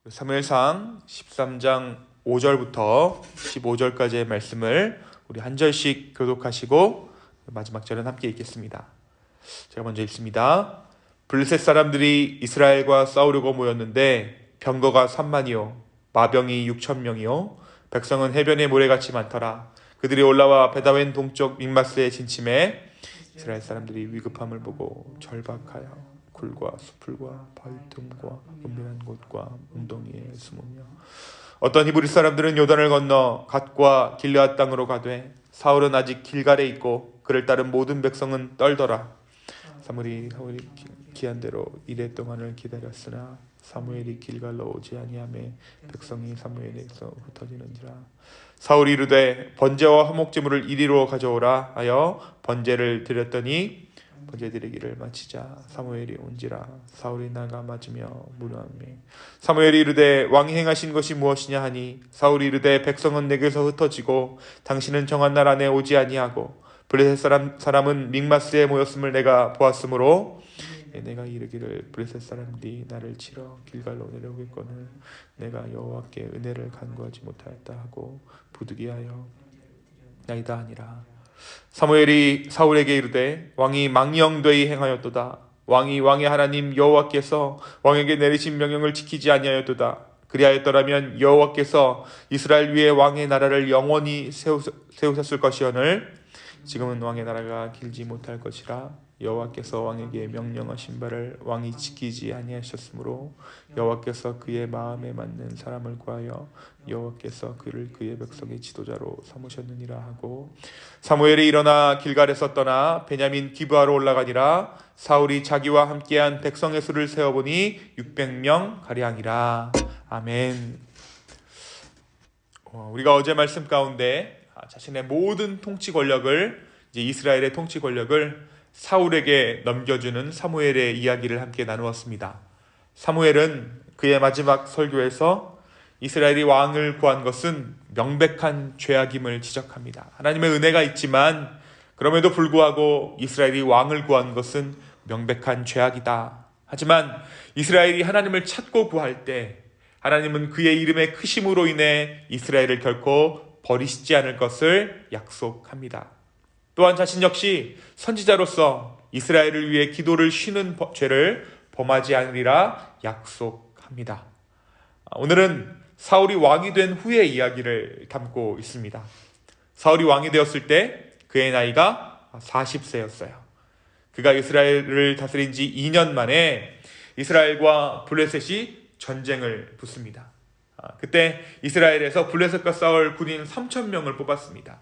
사무엘상 13장 5절부터 15절까지의 말씀을 우리 한 절씩 교독하시고 마지막 절은 함께 읽겠습니다. 제가 먼저 읽습니다. 블레셋 사람들이 이스라엘과 싸우려고 모였는데 병거가 3만이요 마병이 6,000명이요 백성은 해변의 모래같이 많더라. 그들이 올라와 베다웬 동쪽 믹마스에 진침해 이스라엘 사람들이 위급함을 보고 절박하여 굴과 수풀과 바위 틈과 은밀한 곳과 웅덩이에 숨으며 어떤 히브리 사람들은 요단을 건너 갓과 길르앗 땅으로 가되 사울은 아직 길갈에 있고 그를 따른 모든 백성은 떨더라. 사무엘이 기한 대로 이레 동안을 기다렸으나 사무엘이 길갈로 오지 아니하매 백성이 사무엘에게서 흩어지는지라. 사울이 이르되 번제와 화목제물을 이리로 가져오라 하여 번제를 드렸더니 번제 드리기를 마치자 사무엘이 온지라. 사울이 나가 맞으며 물어하매 사무엘이 이르되 왕이 행하신 것이 무엇이냐 하니 사울이 이르되 백성은 내게서 흩어지고 당신은 정한 날 안에 오지 아니하고 블레셋 사람은 믹마스에 모였음을 내가 보았으므로 내가 이르기를 블레셋 사람들이 나를 치러 길갈로 내려오겠거늘 내가 여호와께 은혜를 간구하지 못하였다 하고 부득이하여 나이다 하니라. 사무엘이 사울에게 이르되 왕이 망령되이 행하였도다. 왕이 왕의 하나님 여호와께서 왕에게 내리신 명령을 지키지 아니하였도다. 그리하였더라면 여호와께서 이스라엘 위에 왕의 나라를 영원히 세우셨을 것이오늘 지금은 왕의 나라가 길지 못할 것이라. 여호와께서 왕에게 명령하신 바를 왕이 지키지 아니하셨으므로 여호와께서 그의 마음에 맞는 사람을 구하여 여호와께서 그를 그의 백성의 지도자로 삼으셨느니라 하고 사무엘이 일어나 길갈에서 떠나 베냐민 기브아로 올라가니라. 사울이 자기와 함께한 백성의 수를 세어보니 600명 가량이라. 아멘. 우리가 어제 말씀 가운데 자신의 모든 통치 권력을 이스라엘의 통치 권력을 사울에게 넘겨주는 사무엘의 이야기를 함께 나누었습니다. 사무엘은 그의 마지막 설교에서 이스라엘이 왕을 구한 것은 명백한 죄악임을 지적합니다. 하나님의 은혜가 있지만 그럼에도 불구하고 이스라엘이 왕을 구한 것은 명백한 죄악이다. 하지만 이스라엘이 하나님을 찾고 구할 때 하나님은 그의 이름의 크심으로 인해 이스라엘을 결코 버리시지 않을 것을 약속합니다. 또한 자신 역시 선지자로서 이스라엘을 위해 기도를 쉬는 죄를 범하지 않으리라 약속합니다. 오늘은 사울이 왕이 된 후의 이야기를 담고 있습니다. 사울이 왕이 되었을 때 그의 나이가 40세였어요. 그가 이스라엘을 다스린 지 2년 만에 이스라엘과 블레셋이 전쟁을 붙습니다. 그때 이스라엘에서 블레셋과 싸울 군인 3,000명을 뽑았습니다.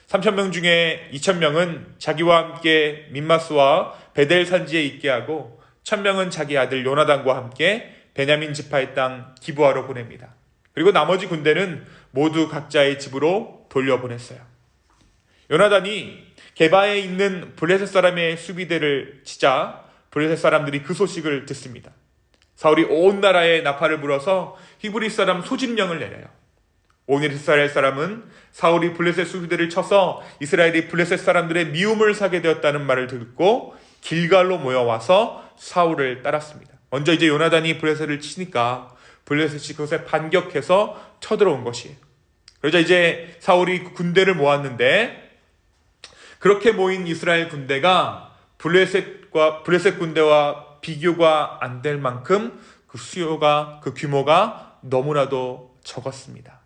3,000명 중에 2,000명은 자기와 함께 믹마스와 베델 산지에 있게 하고 1,000명은 자기 아들 요나단과 함께 베냐민 지파의 땅 기브아로 보냅니다. 그리고 나머지 군대는 모두 각자의 집으로 돌려보냈어요. 요나단이 게바에 있는 블레셋 사람의 수비대를 치자 블레셋 사람들이 그 소식을 듣습니다. 사울이 온 나라에 나팔을 불어서 히브리 사람 소집령을 내려요. 온 이스라엘 사람은 사울이 블레셋 수비대를 쳐서 이스라엘이 블레셋 사람들의 미움을 사게 되었다는 말을 듣고 길갈로 모여와서 사울을 따랐습니다. 먼저 이제 요나단이 블레셋을 치니까 블레셋이 그것에 반격해서 쳐들어온 것이에요. 그러자 이제 사울이 군대를 모았는데 그렇게 모인 이스라엘 군대가 블레셋 군대와 비교가 안 될 만큼 그 규모가 너무나도 적었습니다.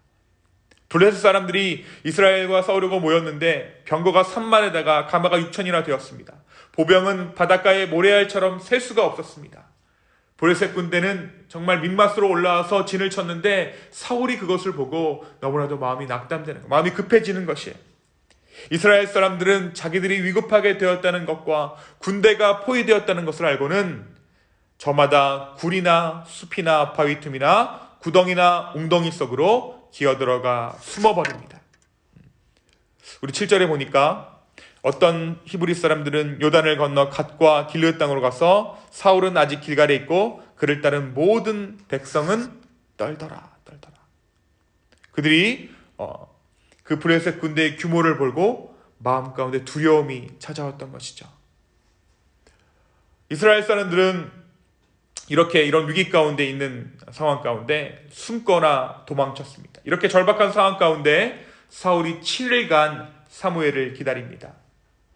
블레셋 사람들이 이스라엘과 싸우려고 모였는데 병거가 3만에다가 가마가 6천이나 되었습니다. 보병은 바닷가의 모래알처럼 셀 수가 없었습니다. 블레셋 군대는 정말 믹마스로 올라와서 진을 쳤는데 사울이 그것을 보고 너무나도 마음이 낙담되는 것, 마음이 급해지는 것이에요. 이스라엘 사람들은 자기들이 위급하게 되었다는 것과 군대가 포위되었다는 것을 알고는 저마다 굴이나 숲이나 바위 틈이나 구덩이나 웅덩이 속으로 기어들어가 숨어버립니다. 우리 7절에 보니까 어떤 히브리 사람들은 요단을 건너 갓과 길르앗 땅으로 가서 사울은 아직 길갈에 있고 그를 따른 모든 백성은 떨더라. 그들이 그 블레셋 군대의 규모를 보고 마음 가운데 두려움이 찾아왔던 것이죠. 이스라엘 사람들은 이런 위기 가운데 있는 상황 가운데 숨거나 도망쳤습니다. 이렇게 절박한 상황 가운데 사울이 7일간 사무엘을 기다립니다.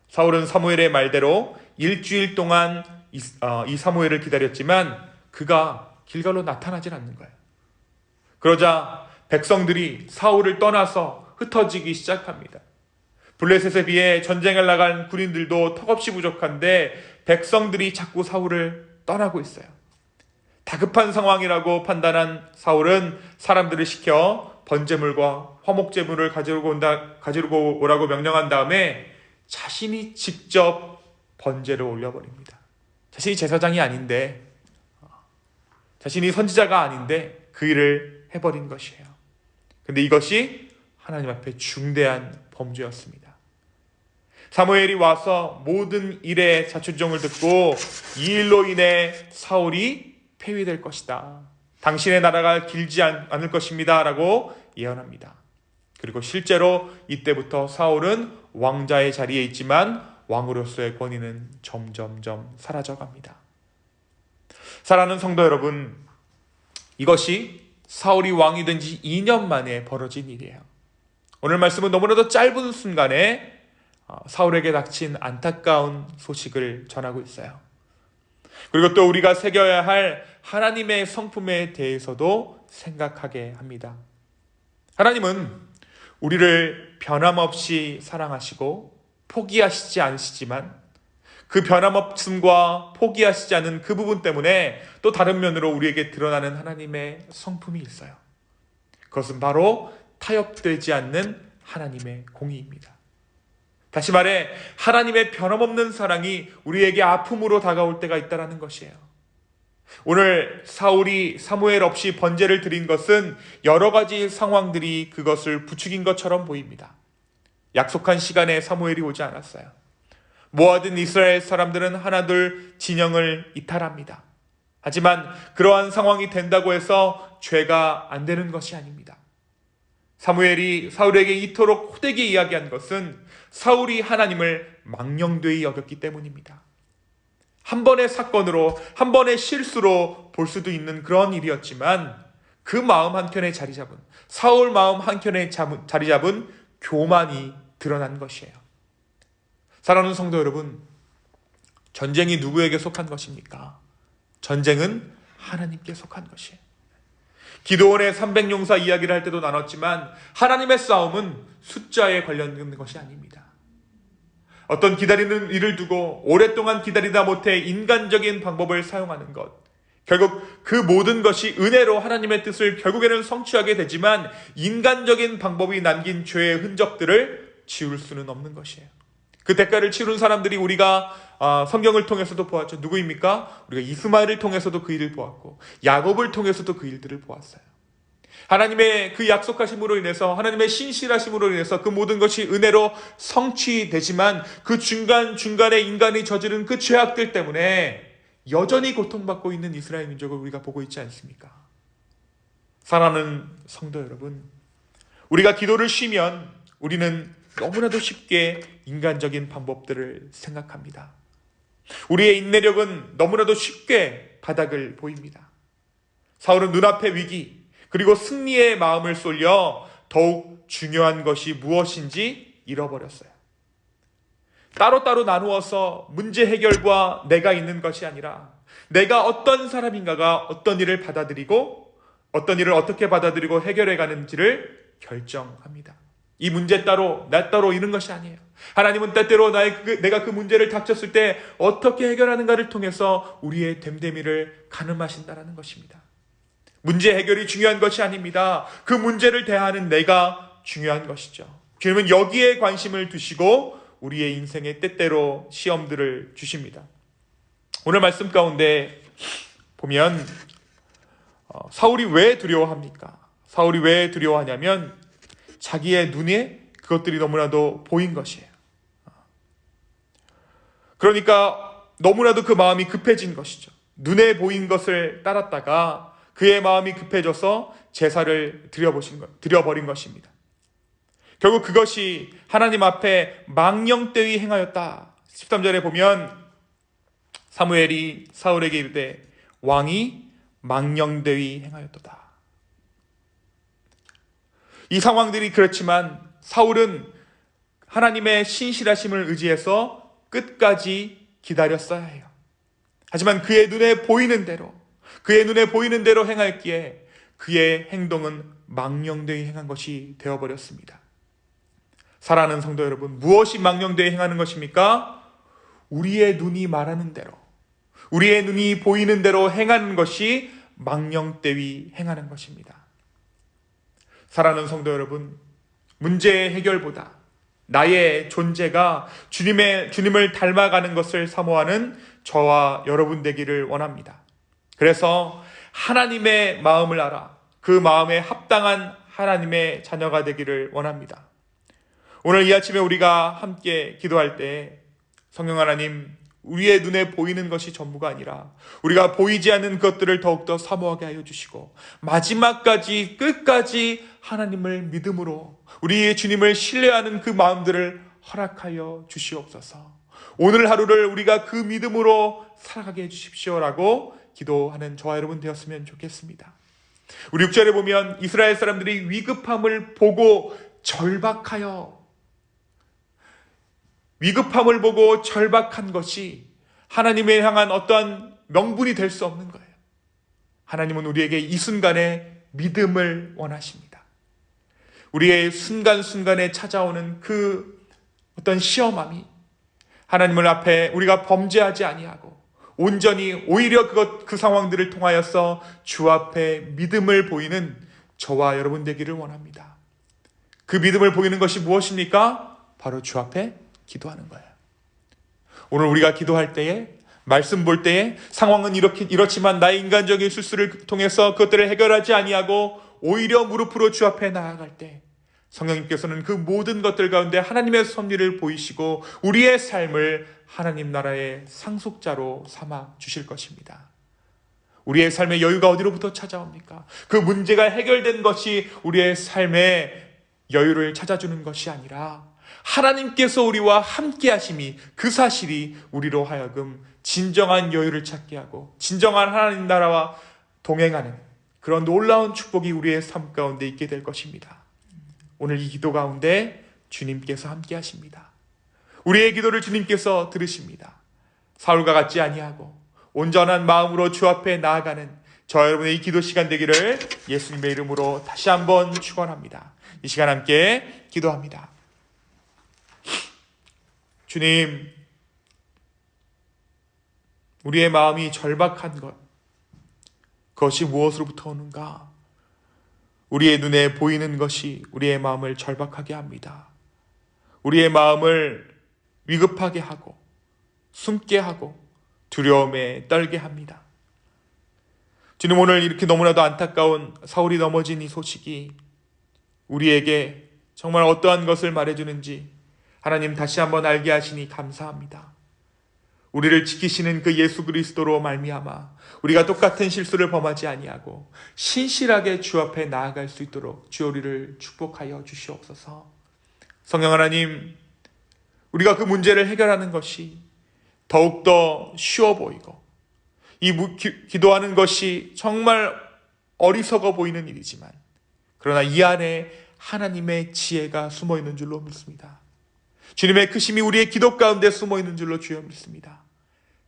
사울은 사무엘의 말대로 일주일 동안 이 사무엘을 기다렸지만 그가 길갈로 나타나질 않는 거예요. 그러자 백성들이 사울을 떠나서 흩어지기 시작합니다. 블레셋에 비해 전쟁을 나간 군인들도 턱없이 부족한데 백성들이 자꾸 사울을 떠나고 있어요. 다급한 상황이라고 판단한 사울은 사람들을 시켜 번제물과 화목제물을 가지고 오라고 명령한 다음에 자신이 직접 번제를 올려버립니다. 자신이 제사장이 아닌데, 자신이 선지자가 아닌데 그 일을 해버린 것이에요. 근데 이것이 하나님 앞에 중대한 범죄였습니다. 사무엘이 와서 모든 일의 자초정을 듣고 이 일로 인해 사울이 폐위될 것이다. 당신의 나라가 길지 않을 것입니다. 라고 예언합니다. 그리고 실제로 이때부터 사울은 왕자의 자리에 있지만 왕으로서의 권위는 점점점 사라져갑니다. 사랑하는 성도 여러분, 이것이 사울이 왕이 된 지 2년 만에 벌어진 일이에요. 오늘 말씀은 너무나도 짧은 순간에 사울에게 닥친 안타까운 소식을 전하고 있어요. 그리고 또 우리가 새겨야 할 하나님의 성품에 대해서도 생각하게 합니다. 하나님은 우리를 변함없이 사랑하시고 포기하시지 않으시지만 그 변함없음과 포기하시지 않은 그 부분 때문에 또 다른 면으로 우리에게 드러나는 하나님의 성품이 있어요. 그것은 바로 타협되지 않는 하나님의 공의입니다. 다시 말해 하나님의 변함없는 사랑이 우리에게 아픔으로 다가올 때가 있다는 것이에요. 오늘 사울이 사무엘 없이 번제를 드린 것은 여러 가지 상황들이 그것을 부추긴 것처럼 보입니다. 약속한 시간에 사무엘이 오지 않았어요. 모아든 이스라엘 사람들은 하나둘 진영을 이탈합니다. 하지만 그러한 상황이 된다고 해서 죄가 안 되는 것이 아닙니다. 사무엘이 사울에게 이토록 호되게 이야기한 것은 사울이 하나님을 망령되이 여겼기 때문입니다. 한 번의 사건으로, 한 번의 실수로 볼 수도 있는 그런 일이었지만 그 마음 한켠에 자리 잡은, 사울 마음 한켠에 자리 잡은 교만이 드러난 것이에요. 사랑하는 성도 여러분, 전쟁이 누구에게 속한 것입니까? 전쟁은 하나님께 속한 것이에요. 기드온의 300용사 이야기를 할 때도 나눴지만 하나님의 싸움은 숫자에 관련된 것이 아닙니다. 어떤 기다리는 일을 두고 오랫동안 기다리다 못해 인간적인 방법을 사용하는 것, 결국 그 모든 것이 은혜로 하나님의 뜻을 결국에는 성취하게 되지만 인간적인 방법이 남긴 죄의 흔적들을 지울 수는 없는 것이에요. 그 대가를 치른 사람들이 우리가 성경을 통해서도 보았죠. 누구입니까? 우리가 이스마엘을 통해서도 그 일을 보았고 야곱을 통해서도 그 일들을 보았어요. 하나님의 그 약속하심으로 인해서, 하나님의 신실하심으로 인해서 그 모든 것이 은혜로 성취되지만 그 중간중간에 인간이 저지른 그 죄악들 때문에 여전히 고통받고 있는 이스라엘 민족을 우리가 보고 있지 않습니까? 사랑하는 성도 여러분, 우리가 기도를 쉬면 우리는 너무나도 쉽게 인간적인 방법들을 생각합니다. 우리의 인내력은 너무나도 쉽게 바닥을 보입니다. 사울은 눈앞의 위기 그리고 승리의 마음을 쏠려 더욱 중요한 것이 무엇인지 잃어버렸어요. 따로따로 나누어서 문제 해결과 내가 있는 것이 아니라 내가 어떤 사람인가가 어떤 일을 받아들이고 어떤 일을 어떻게 받아들이고 해결해 가는지를 결정합니다. 이 문제 따로 나 따로 있는 것이 아니에요. 하나님은 때때로 내가 그 문제를 닥쳤을 때 어떻게 해결하는가를 통해서 우리의 됨됨이를 가늠하신다는 것입니다. 문제 해결이 중요한 것이 아닙니다. 그 문제를 대하는 내가 중요한 것이죠. 주님은 여기에 관심을 두시고 우리의 인생에 때때로 시험들을 주십니다. 오늘 말씀 가운데 보면 사울이 왜 두려워합니까? 사울이 왜 두려워하냐면 자기의 눈에 그것들이 너무나도 보인 것이에요. 그러니까 너무나도 그 마음이 급해진 것이죠. 눈에 보인 것을 따랐다가 그의 마음이 급해져서 제사를 드려버린 것입니다. 결국 그것이 하나님 앞에 망령되이 행하였다. 13절에 보면 사무엘이 사울에게 이르되 왕이 망령되이 행하였도다. 이 상황들이 그렇지만 사울은 하나님의 신실하심을 의지해서 끝까지 기다렸어야 해요. 하지만 그의 눈에 보이는 대로 행할기에 그의 행동은 망령되이 행한 것이 되어버렸습니다. 사랑하는 성도 여러분, 무엇이 망령되이 행하는 것입니까? 우리의 눈이 말하는 대로, 우리의 눈이 보이는 대로 행하는 것이 망령되이 행하는 것입니다. 사랑하는 성도 여러분, 문제의 해결보다 나의 존재가 주님을 닮아가는 것을 사모하는 저와 여러분 되기를 원합니다. 그래서 하나님의 마음을 알아 그 마음에 합당한 하나님의 자녀가 되기를 원합니다. 오늘 이 아침에 우리가 함께 기도할 때 성령 하나님, 우리의 눈에 보이는 것이 전부가 아니라 우리가 보이지 않는 것들을 더욱더 사모하게 하여 주시고 마지막까지 끝까지 하나님을 믿음으로 우리의 주님을 신뢰하는 그 마음들을 허락하여 주시옵소서. 오늘 하루를 우리가 그 믿음으로 살아가게 해주십시오라고 기도하는 저와 여러분 되었으면 좋겠습니다. 우리 6절에 보면 이스라엘 사람들이 위급함을 보고 절박한 것이 하나님에 향한 어떠한 명분이 될 수 없는 거예요. 하나님은 우리에게 이 순간에 믿음을 원하십니다. 우리의 순간순간에 찾아오는 그 어떤 시험함이 하나님을 앞에 우리가 범죄하지 아니하고 온전히 오히려 그 상황들을 통하여서 주 앞에 믿음을 보이는 저와 여러분 되기를 원합니다. 그 믿음을 보이는 것이 무엇입니까? 바로 주 앞에 기도하는 거예요. 오늘 우리가 기도할 때에, 말씀 볼 때에 상황은 이렇지만 나의 인간적인 실수를 통해서 그것들을 해결하지 아니하고 오히려 무릎으로 주 앞에 나아갈 때 성령님께서는 그 모든 것들 가운데 하나님의 섭리를 보이시고 우리의 삶을 하나님 나라의 상속자로 삼아 주실 것입니다. 우리의 삶의 여유가 어디로부터 찾아옵니까? 그 문제가 해결된 것이 우리의 삶의 여유를 찾아주는 것이 아니라 하나님께서 우리와 함께 하심이, 그 사실이 우리로 하여금 진정한 여유를 찾게 하고 진정한 하나님 나라와 동행하는 그런 놀라운 축복이 우리의 삶 가운데 있게 될 것입니다. 오늘 이 기도 가운데 주님께서 함께 하십니다. 우리의 기도를 주님께서 들으십니다. 사울과 같지 아니하고 온전한 마음으로 주 앞에 나아가는 저 여러분의 이 기도 시간 되기를 예수님의 이름으로 다시 한번 축원합니다. 이 시간 함께 기도합니다. 주님, 우리의 마음이 절박한 것, 그것이 무엇으로부터 오는가? 우리의 눈에 보이는 것이 우리의 마음을 절박하게 합니다. 우리의 마음을 위급하게 하고 숨게 하고 두려움에 떨게 합니다. 주님, 오늘 이렇게 너무나도 안타까운 사울이 넘어진 이 소식이 우리에게 정말 어떠한 것을 말해주는지 하나님 다시 한번 알게 하시니 감사합니다. 우리를 지키시는 그 예수 그리스도로 말미암아 우리가 똑같은 실수를 범하지 아니하고 신실하게 주 앞에 나아갈 수 있도록 주 우리를 축복하여 주시옵소서. 성령 하나님, 우리가 그 문제를 해결하는 것이 더욱더 쉬워 보이고 기도하는 것이 정말 어리석어 보이는 일이지만 그러나 이 안에 하나님의 지혜가 숨어 있는 줄로 믿습니다. 주님의 크심이 우리의 기도 가운데 숨어 있는 줄로 주여 믿습니다.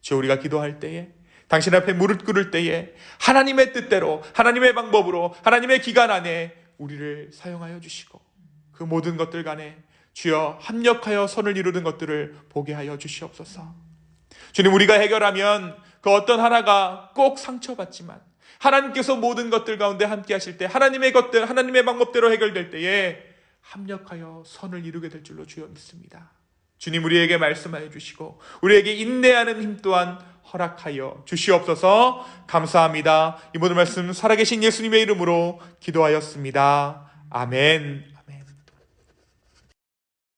주, 우리가 기도할 때에, 당신 앞에 무릎 꿇을 때에 하나님의 뜻대로, 하나님의 방법으로, 하나님의 기간 안에 우리를 사용하여 주시고 그 모든 것들 간에 주여 합력하여 선을 이루는 것들을 보게 하여 주시옵소서. 주님, 우리가 해결하면 그 어떤 하나가 꼭 상처받지만 하나님께서 모든 것들 가운데 함께 하실 때 하나님의 것들, 하나님의 방법대로 해결될 때에 합력하여 선을 이루게 될 줄로 주여 믿습니다. 주님, 우리에게 말씀하여 주시고 우리에게 인내하는 힘 또한 허락하여 주시옵소서. 감사합니다. 이 모든 말씀 살아계신 예수님의 이름으로 기도하였습니다. 아멘.